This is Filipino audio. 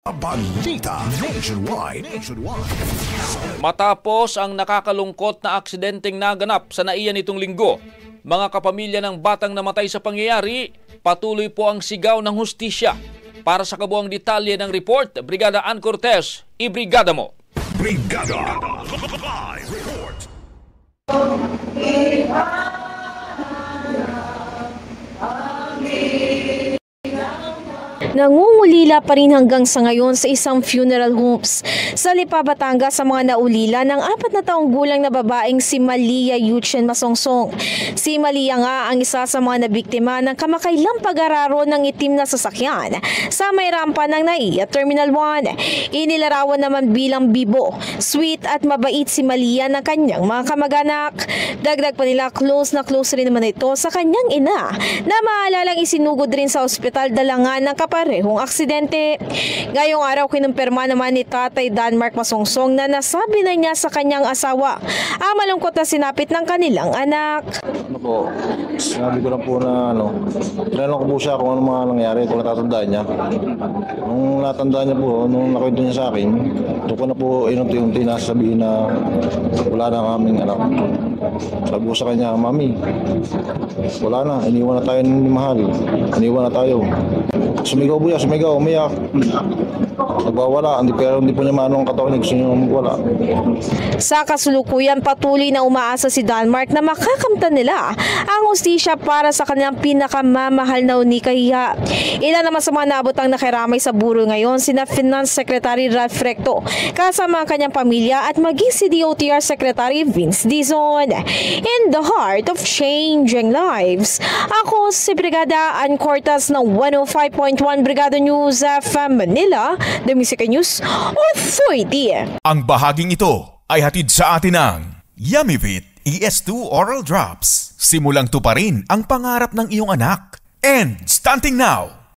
Balita Nationwide. Matapos ang nakakalungkot na aksidenteng naganap sa naiyan nitong linggo, mga kapamilya ng batang namatay sa pangyayari, patuloy po ang sigaw ng hustisya. Para sa kabuang detalye ng report, Brigada Ann Cortez, ibrigada mo. Brigada Live Report. Nangungulila pa rin hanggang sa ngayon sa isang funeral homes sa Lipa, Batangas sa mga naulila ng 4 na taong gulang na babaeng si Malia Yuchen Masongsong. Si Malia nga ang isa sa mga nabiktima ng kamakailang pag-araro ng itim na sasakyan sa may rampa ng NAIA Terminal 1. Inilarawan naman bilang bibo, sweet at mabait si Malia ng kanyang mga kamag-anak. Dagdag pa nila close na close rin naman ito sa kanyang ina na maalalang isinugod rin sa ospital dalangan ng parehong aksidente. Ngayong araw kinumpirma naman ni Tatay Danmark Masongsong na nasabi na niya sa kanyang asawa ang malungkot na sinapit ng kanilang anak. Sinabi ko na po na tinanong ko po siya kung ano mga nangyari, kung natatandaan niya. Nung natandaan niya po, nung nakwento niya sa akin, doon ko na po inunti-unti na sabihin na wala na kaming anak. Sabi ko sa kanya, Mami, wala na, iniwan na tayo ni Mahal, iniwan na tayo. Sumigaw po niya, umiyak. Nagwawala, pero hindi po niya maano ang katawan niya, gusto niya magwala. Sa kasulukuyan, patuloy na umaasa si Danmark na makakamtan nila ang hustisya para sa kanilang pinakamamahal na unikahiya. Ilan naman sa mga naabot ang nakiramay sa buro ngayon, sina Finance Secretary Ralph Recto, kasama ang kanyang pamilya at maging si DOTR Secretary Vince Dizon. In the heart of changing lives, ako si Brigada Ann Cortez ng 105.1 Brigada News FM Manila, The Music News Authority. Ang bahaging ito ay hatid sa atin ng Yummyvit ES2 Oral Drops. Simulang tuparin ang pangarap ng iyong anak. And stunting now,